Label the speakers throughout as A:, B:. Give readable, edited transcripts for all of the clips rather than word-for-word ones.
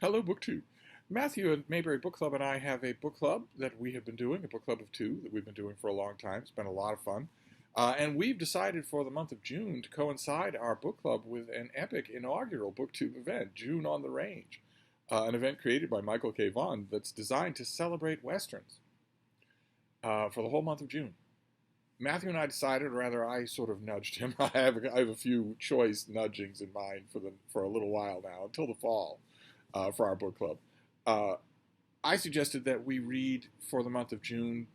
A: Hello, BookTube. Matthew and Mayberry Book Club and I have a book club that we have been doing, a book club of two that we've been doing for a long time. It's been a lot of fun. And we've decided for the month of June to coincide our book club with an epic inaugural BookTube event, June on the Range, an event created by Michael K. Vaughan that's designed to celebrate Westerns for the whole month of June. Matthew and I decided, or rather I sort of nudged him. I have a few choice nudgings in mind for a little while now, until the fall, for our book club. I suggested that we read for the month of June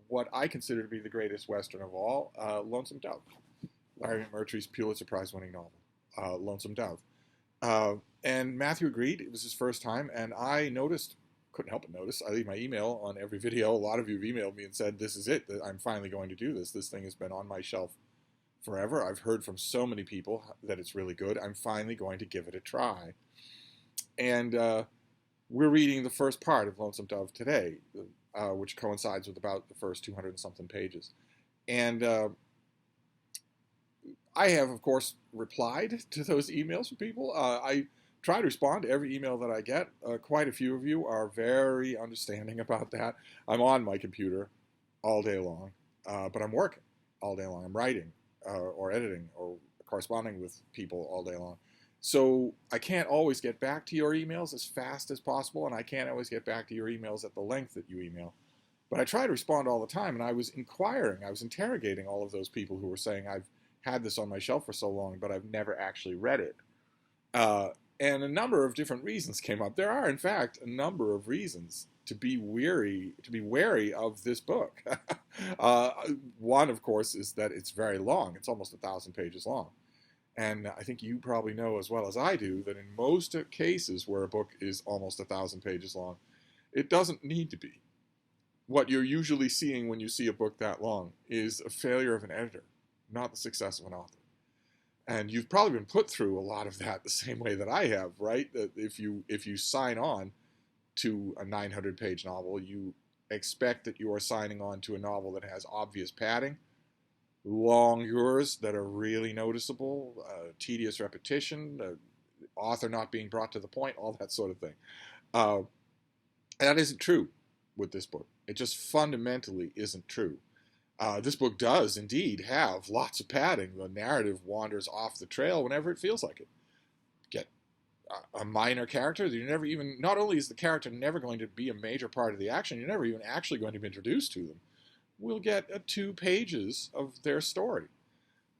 A: what I consider to be the greatest Western of all, Lonesome Dove, Larry McMurtry's Pulitzer Prize-winning novel, Lonesome Dove. And Matthew agreed. It was his first time, and I couldn't help but notice, I leave my email on every video. A lot of you have emailed me and said, this is it, I'm finally going to do this. This thing has been on my shelf forever. I've heard from so many people that it's really good. I'm finally going to give it a try. And we're reading the first part of Lonesome Dove today, which coincides with about the first 200 and something pages. And I have, of course, replied to those emails from people. I try to respond to every email that I get. Quite a few of you are very understanding about that. I'm on my computer all day long, but I'm working all day long. I'm writing or editing or corresponding with people all day long. So I can't always get back to your emails as fast as possible, and I can't always get back to your emails at the length that you email. But I try to respond all the time, and I was interrogating all of those people who were saying, I've had this on my shelf for so long, but I've never actually read it. And a number of different reasons came up. There are, in fact, a number of reasons to be wary of this book. One, of course, is that it's very long. It's almost 1,000 pages long. And I think you probably know as well as I do that in most cases where a book is almost 1,000 pages long, it doesn't need to be. What you're usually seeing when you see a book that long is a failure of an editor, not the success of an author. And you've probably been put through a lot of that the same way that I have, right? That if you sign on to a 900-page novel, you expect that you are signing on to a novel that has obvious padding, long yours that are really noticeable, tedious repetition, author not being brought to the point, all that sort of thing. And that isn't true with this book. It just fundamentally isn't true. This book does indeed have lots of padding. The narrative wanders off the trail whenever it feels like it. Get a minor character, not only is the character never going to be a major part of the action, you're never even actually going to be introduced to them. We'll get 2 pages of their story.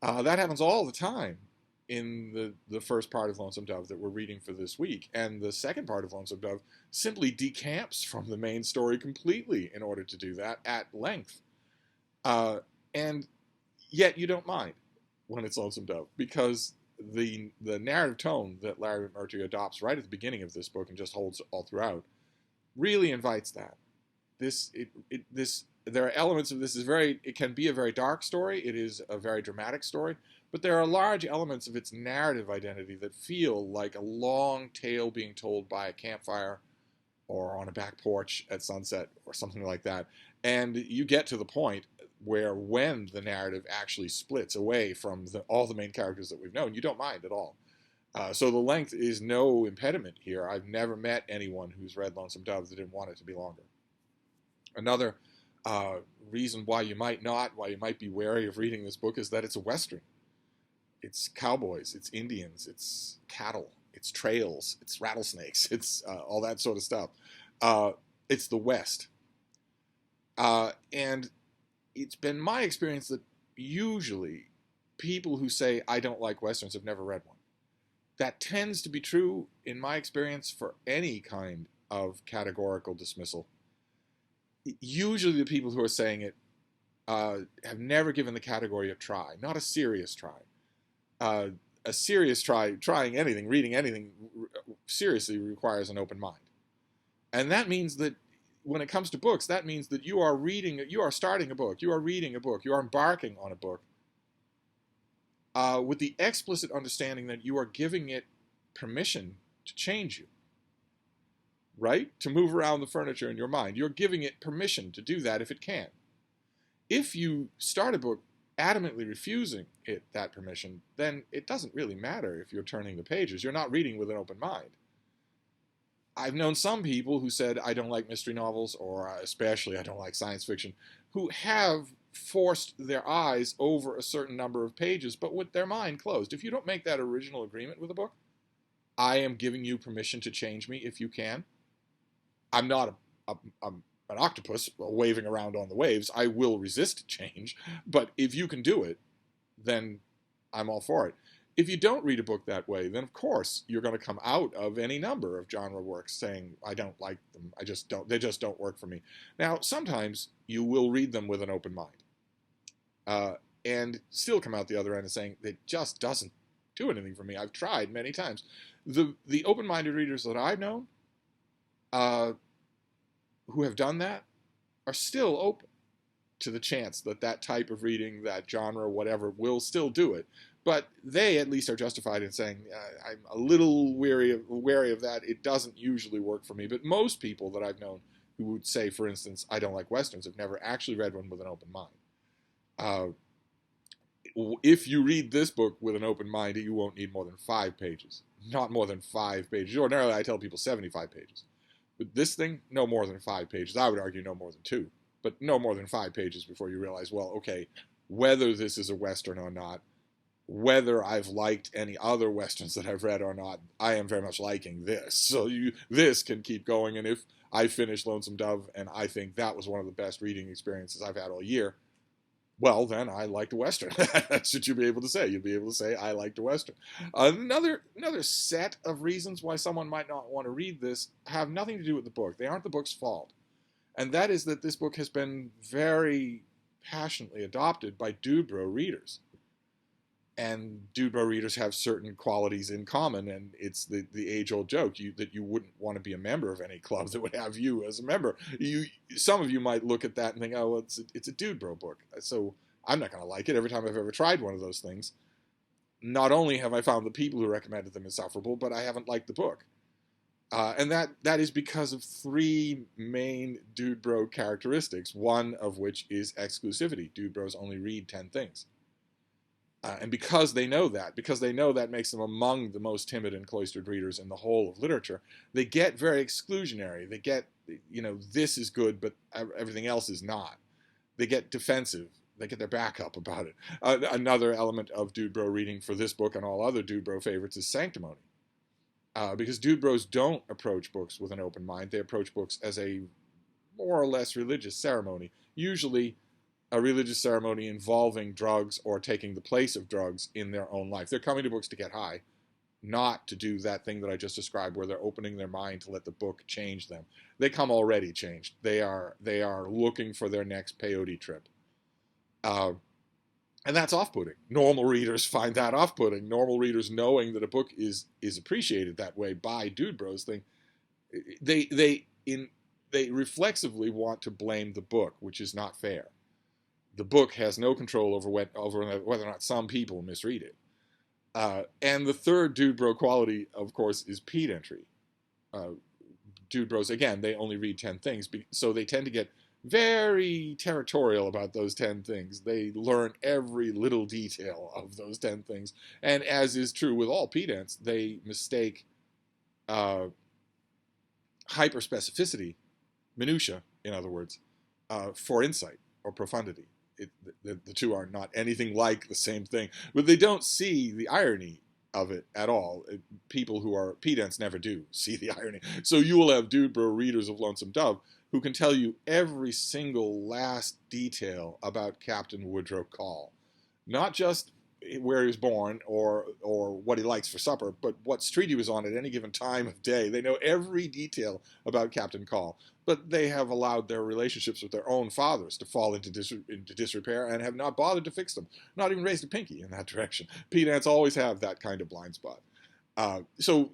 A: That happens all the time in the first part of Lonesome Dove that we're reading for this week. And the second part of Lonesome Dove simply decamps from the main story completely in order to do that at length. And yet you don't mind when it's Lonesome Dove, because the narrative tone that Larry McMurtry adopts right at the beginning of this book and just holds all throughout really invites that. There are elements of this. It can be a very dark story. It is a very dramatic story. But there are large elements of its narrative identity that feel like a long tale being told by a campfire or on a back porch at sunset or something like that. And you get to the point where when the narrative actually splits away from all the main characters that we've known, you don't mind at all. So the length is no impediment here. I've never met anyone who's read Lonesome Dove that didn't want it to be longer. Another reason why you might be wary of reading this book is that it's a Western. It's cowboys, it's Indians, it's cattle, it's trails, it's rattlesnakes, it's all that sort of stuff. It's the West. And it's been my experience that usually people who say, I don't like Westerns, have never read one. That tends to be true, in my experience, for any kind of categorical dismissal. Usually the people who are saying it have never given the category a try, not a serious try. A serious trying anything, reading anything seriously requires an open mind. And that means that when it comes to books, that means that you are starting a book, you are reading a book, you are embarking on a book with the explicit understanding that you are giving it permission to change you. Right? To move around the furniture in your mind. You're giving it permission to do that if it can. If you start a book adamantly refusing that permission, then it doesn't really matter if you're turning the pages. You're not reading with an open mind. I've known some people who said, I don't like mystery novels, or especially I don't like science fiction, who have forced their eyes over a certain number of pages, but with their mind closed. If you don't make that original agreement with a book, I am giving you permission to change me if you can. I'm not an octopus waving around on the waves. I will resist change, but if you can do it, then I'm all for it. If you don't read a book that way, then of course you're going to come out of any number of genre works saying, I don't like them, they just don't work for me. Now, sometimes you will read them with an open mind, and still come out the other end and saying, it just doesn't do anything for me. I've tried many times. The open-minded readers that I've known who have done that are still open to the chance that that type of reading, that genre, whatever, will still do it. But they at least are justified in saying, I'm a little wary of that. It doesn't usually work for me. But most people that I've known who would say, for instance, I don't like Westerns, have never actually read one with an open mind. If you read this book with an open mind, you won't need more than 5 pages. Not more than 5 pages. Ordinarily, I tell people 75 pages. But this thing, no more than 5 pages. I would argue no more than 2. But no more than 5 pages before you realize, well, okay, whether this is a Western or not, whether I've liked any other Westerns that I've read or not, I am very much liking this. So this can keep going. And if I finish Lonesome Dove and I think that was one of the best reading experiences I've had all year, well, then I liked a Western. That's what you'll be able to say. You'll be able to say, I liked a Western. Another set of reasons why someone might not want to read this have nothing to do with the book. They aren't the book's fault. And that is that this book has been very passionately adopted by Dude Bro readers. And Dude Bro readers have certain qualities in common, and it's the age-old joke that you wouldn't want to be a member of any club that would have you as a member. Some of you might look at that and think, oh, well, it's a Dude Bro book, so I'm not going to like it. Every time I've ever tried one of those things, not only have I found the people who recommended them insufferable, but I haven't liked the book. And that is because of 3 main Dude Bro characteristics, one of which is exclusivity. Dude Bros only read 10 things. And because they know that makes them among the most timid and cloistered readers in the whole of literature, they get very exclusionary. They get, this is good, but everything else is not. They get defensive. They get their back up about it. Another element of Dude Bro reading for this book and all other Dude Bro favorites is sanctimony. Because Dude Bros don't approach books with an open mind. They approach books as a more or less religious ceremony. Usually a religious ceremony involving drugs or taking the place of drugs in their own life. They're coming to books to get high, not to do that thing that I just described where they're opening their mind to let the book change them. They come already changed. They are looking for their next peyote trip. And that's off-putting. Normal readers find that off-putting. Normal readers, knowing that a book is appreciated that way by Dude Bros thing, they reflexively want to blame the book, which is not fair. The book has no control over whether or not some people misread it. And the third Dude Bro quality, of course, is pedantry. Dude Bros, again, they only read 10 things, so they tend to get very territorial about those 10 things. They learn every little detail of those 10 things. And as is true with all pedants, they mistake hyperspecificity, minutia, in other words, for insight or profundity. The two are not anything like the same thing, but they don't see the irony of it at all. People who are pedants never do see the irony. So you will have Dude Bro readers of Lonesome Dove who can tell you every single last detail about Captain Woodrow Call. Not just where he was born or what he likes for supper, but what street he was on at any given time of day. They know every detail about Captain Call, but they have allowed their relationships with their own fathers to fall into disrepair and have not bothered to fix them, not even raised a pinky in that direction. Pedants always have that kind of blind spot. So,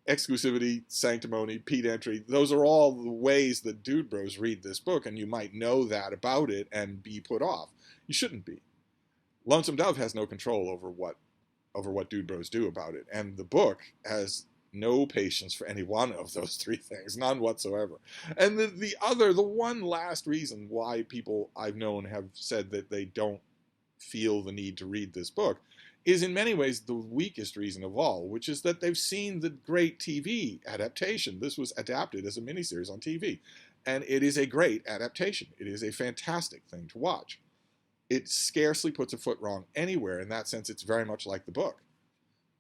A: exclusivity, sanctimony, pedantry, those are all the ways that Dude Bros read this book, and you might know that about it and be put off. You shouldn't be. Lonesome Dove has no control over what Dude Bros do about it, and the book has no patience for any one of those 3 things, none whatsoever. And the one last reason why people I've known have said that they don't feel the need to read this book is in many ways the weakest reason of all, which is that they've seen the great TV adaptation. This was adapted as a miniseries on TV, and it is a great adaptation. It is a fantastic thing to watch. It scarcely puts a foot wrong anywhere. In that sense, it's very much like the book.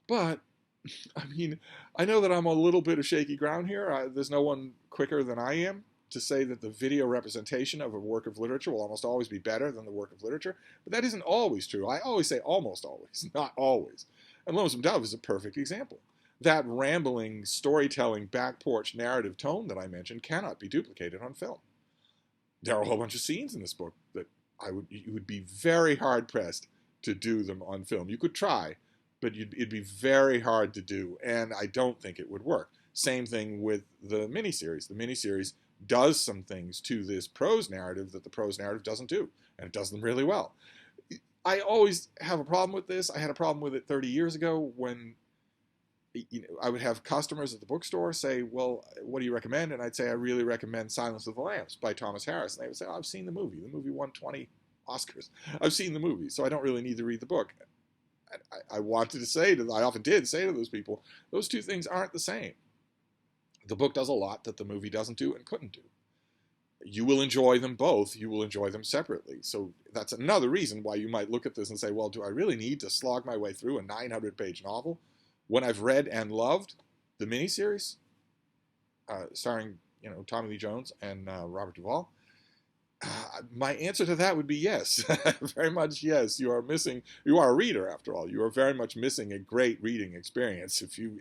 A: But, I mean, I know that I'm a little bit of shaky ground here. There's no one quicker than I am to say that the video representation of a work of literature will almost always be better than the work of literature. But that isn't always true. I always say almost always, not always. And Lonesome Dove is a perfect example. That rambling, storytelling, back porch narrative tone that I mentioned cannot be duplicated on film. There are a whole bunch of scenes in this book that you would be very hard pressed to do them on film. You could try, but it'd be very hard to do, and I don't think it would work. Same thing with the miniseries. The miniseries does some things to this prose narrative that the prose narrative doesn't do, and it does them really well. I always have a problem with this. I had a problem with it 30 years ago when I would have customers at the bookstore say, well, what do you recommend? And I'd say, I really recommend Silence of the Lambs by Thomas Harris. And they would say, oh, I've seen the movie. The movie won 20 Oscars. I've seen the movie, so I don't really need to read the book. I wanted to say I often did say to those people, those two things aren't the same. The book does a lot that the movie doesn't do and couldn't do. You will enjoy them both. You will enjoy them separately. So that's another reason why you might look at this and say, well, do I really need to slog my way through a 900-page novel when I've read and loved the miniseries starring Tommy Lee Jones and Robert Duvall? My answer to that would be yes. Very much yes. You are a reader after all. You are very much missing a great reading experience if you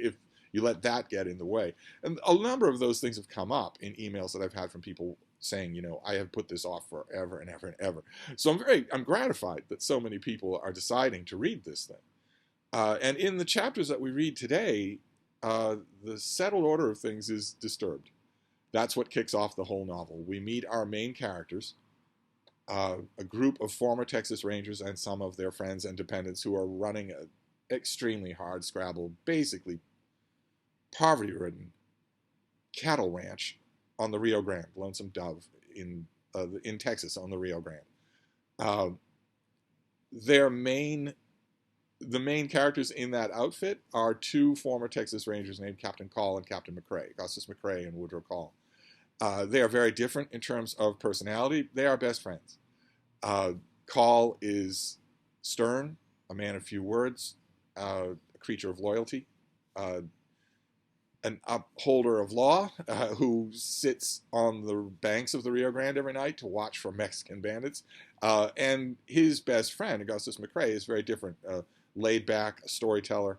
A: let that get in the way. And a number of those things have come up in emails that I've had from people saying, I have put this off forever and ever and ever. So I'm gratified that so many people are deciding to read this thing. And in the chapters that we read today, the settled order of things is disturbed. That's what kicks off the whole novel. We meet our main characters, a group of former Texas Rangers and some of their friends and dependents who are running an extremely hard scrabble, basically poverty-ridden cattle ranch on the Rio Grande, Lonesome Dove in Texas on the Rio Grande. The main characters in that outfit are two former Texas Rangers named Captain Call and Captain McCrae, Augustus McCrae and Woodrow Call. They are very different in terms of personality. They are best friends. Call is stern, a man of few words, a creature of loyalty, an upholder of law who sits on the banks of the Rio Grande every night to watch for Mexican bandits. And his best friend, Augustus McCrae, is very different. Laid back, a storyteller,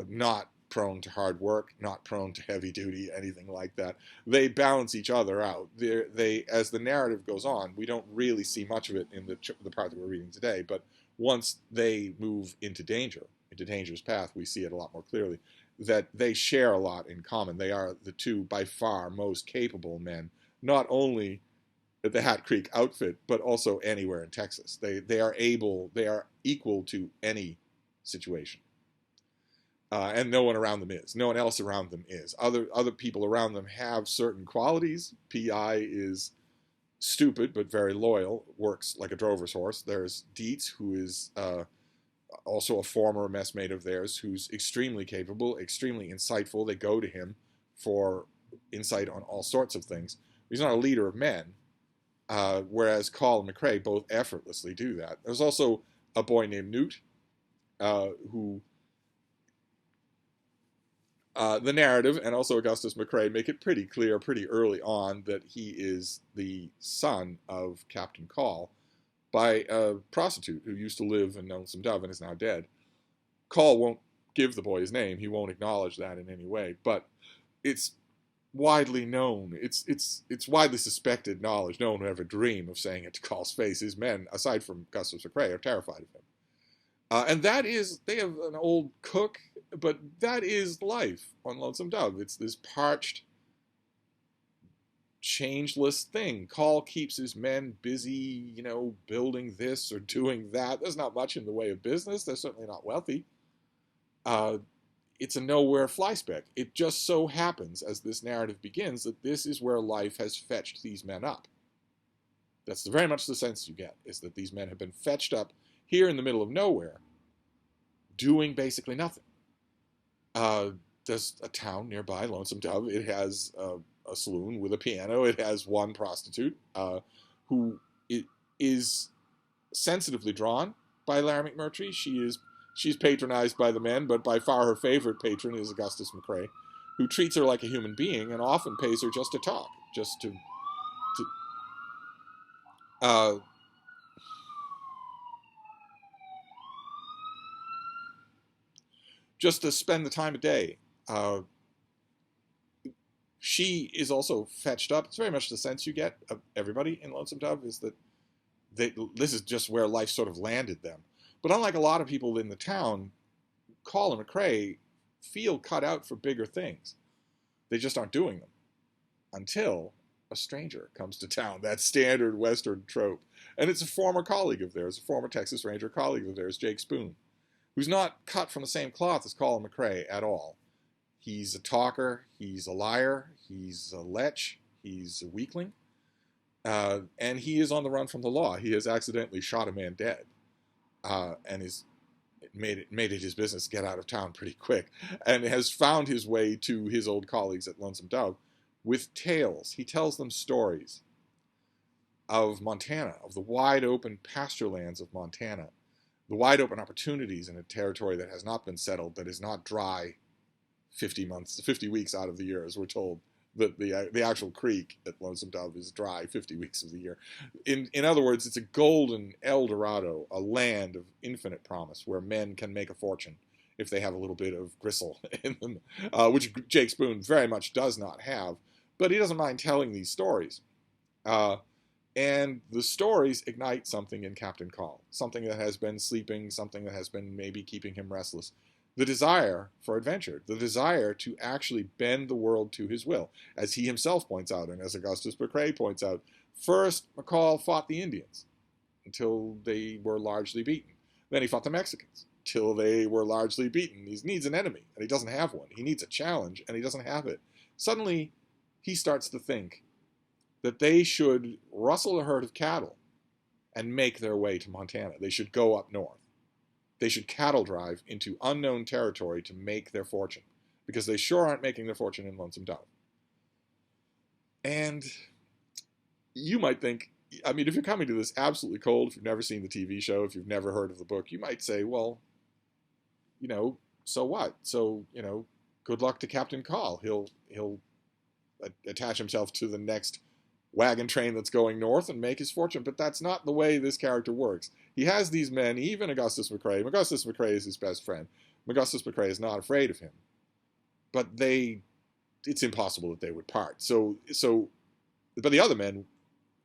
A: not prone to hard work, not prone to heavy duty, anything like that. They balance each other out. As the narrative goes on, we don't really see much of it in the part that we're reading today, but once they move into danger's path, we see it a lot more clearly, that they share a lot in common. They are the two by far most capable men, not only at the Hat Creek outfit, but also anywhere in Texas. They are equal to any situation. And no one around them is. No one else around them is. Other people around them have certain qualities. P.I. is stupid but very loyal, works like a drover's horse. There's Dietz, who is also a former messmate of theirs, who's extremely capable, extremely insightful. They go to him for insight on all sorts of things. He's not a leader of men, whereas Call and McCrae both effortlessly do that. There's also a boy named Newt, who the narrative and also Augustus McCrae make it pretty clear pretty early on that he is the son of Captain Call by a prostitute who used to live in Lonesome Dove and is now dead. Call won't give the boy his name. He won't acknowledge that in any way, but it's widely known. It's widely suspected knowledge. No one would ever dream of saying it to Call's face. His men, aside from Augustus McCrae, are terrified of him. And they have an old cook, but that is life on Lonesome Dove. It's this parched, changeless thing. Call keeps his men busy, building this or doing that. There's not much in the way of business. They're certainly not wealthy. It's a nowhere fly speck. It just so happens, as this narrative begins, that this is where life has fetched these men up. That's very much the sense you get, is that these men have been fetched up here in the middle of nowhere doing basically nothing. Uh, there's a town nearby, Lonesome Dove. It has a saloon with a piano. It has one prostitute who is sensitively drawn by Larry McMurtry. She's patronized by the men, but by far her favorite patron is Augustus McCrae, who treats her like a human being and often pays her just to talk, uh, just to spend the time of day. Uh, she is also fetched up. It's very much the sense you get of everybody in Lonesome Dove is that this is just where life sort of landed them. But unlike a lot of people in the town, Call and McCrae feel cut out for bigger things. They just aren't doing them until a stranger comes to town. That standard Western trope. And it's a former colleague of theirs, a former Texas Ranger colleague of theirs, Jake Spoon, who's not cut from the same cloth as Colin McCrae at all. He's a talker, he's a liar, he's a lech, he's a weakling, and he is on the run from the law. He has accidentally shot a man dead, and made it his business to get out of town pretty quick, and has found his way to his old colleagues at Lonesome Dove with tales. He tells them stories of Montana, of the wide open pasture lands of Montana, the wide open opportunities in a territory that has not been settled, that is not dry 50 weeks out of the year, as we're told. The actual creek at Lonesome Dove is dry 50 weeks of the year. In other words, it's a golden El Dorado, a land of infinite promise where men can make a fortune if they have a little bit of gristle in them, which Jake Spoon very much does not have, but he doesn't mind telling these stories. And the stories ignite something in Captain Call, something that has been sleeping, something that has been maybe keeping him restless. The desire for adventure, the desire to actually bend the world to his will, as he himself points out, and as Augustus McCrae points out. First, McCall fought the Indians until they were largely beaten. Then he fought the Mexicans till they were largely beaten. He needs an enemy, and he doesn't have one. He needs a challenge, and he doesn't have it. Suddenly, he starts to think that they should rustle a herd of cattle and make their way to Montana. They should go up north. They should cattle drive into unknown territory to make their fortune, because they sure aren't making their fortune in Lonesome Dove. And you might think, I mean, if you're coming to this absolutely cold, if you've never seen the TV show, if you've never heard of the book, you might say, well, so what? So, good luck to Captain Call. He'll attach himself to the next wagon train that's going north and make his fortune. But that's not the way this character works. He has these men, even Augustus McCrae. Augustus McCrae is his best friend. Augustus McCrae is not afraid of him. But it's impossible that they would part. But the other men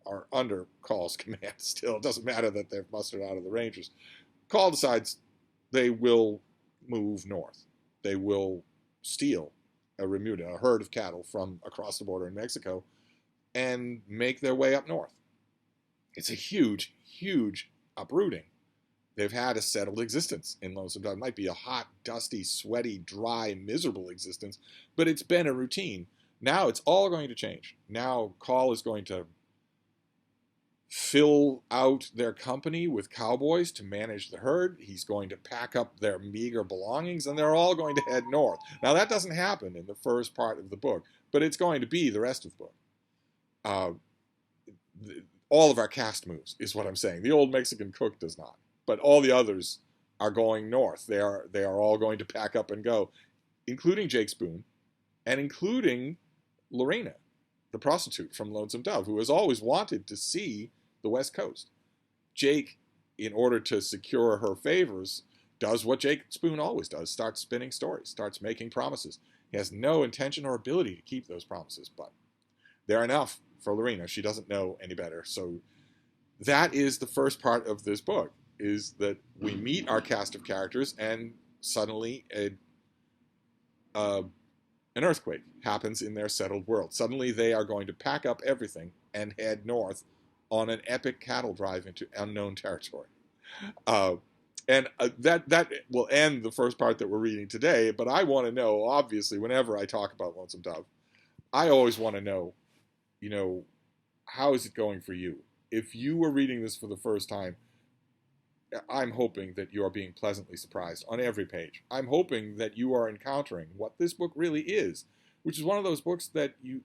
A: are under Call's command still. It doesn't matter that they're mustered out of the Rangers. Call decides they will move north. They will steal a remuda, a herd of cattle from across the border in Mexico, and make their way up north. It's a huge, huge uprooting. They've had a settled existence in Lonesome Dove. It might be a hot, dusty, sweaty, dry, miserable existence, but it's been a routine. Now it's all going to change. Now Call is going to fill out their company with cowboys to manage the herd. He's going to pack up their meager belongings, and they're all going to head north. Now that doesn't happen in the first part of the book, but it's going to be the rest of the book. All of our cast moves, is what I'm saying. The old Mexican cook does not, but all the others are going north. They are all going to pack up and go, including Jake Spoon, and including Lorena, the prostitute from Lonesome Dove, who has always wanted to see the West Coast. Jake, in order to secure her favors, does what Jake Spoon always does: starts spinning stories, starts making promises. He has no intention or ability to keep those promises, but they're enough for Lorena. She doesn't know any better. So that is the first part of this book, is that we meet our cast of characters, and suddenly an earthquake happens in their settled world. Suddenly they are going to pack up everything and head north on an epic cattle drive into unknown territory. And that will end the first part that we're reading today. But I want to know, obviously, whenever I talk about Lonesome Dove, I always want to know, how is it going for you? If you were reading this for the first time, I'm hoping that you are being pleasantly surprised on every page. I'm hoping that you are encountering what this book really is, which is one of those books that you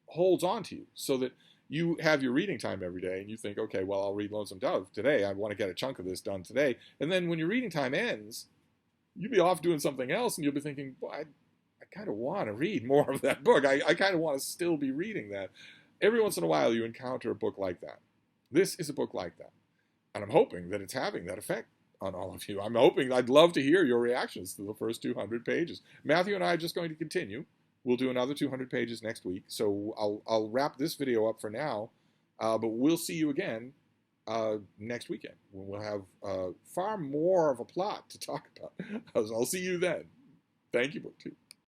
A: holds on to you, so that you have your reading time every day and you think, okay, well, I'll read Lonesome Dove today. I want to get a chunk of this done today. And then when your reading time ends, you'll be off doing something else and you'll be thinking, well, I kind of want to read more of that book. I kind of want to still be reading that. Every once in a while, you encounter a book like that. This is a book like that. And I'm hoping that it's having that effect on all of you. I'm hoping, I'd love to hear your reactions to the first 200 pages. Matthew and I are just going to continue. We'll do another 200 pages next week. So I'll wrap this video up for now, but we'll see you again next weekend when we'll have far more of a plot to talk about. I'll see you then. Thank you, BookTube.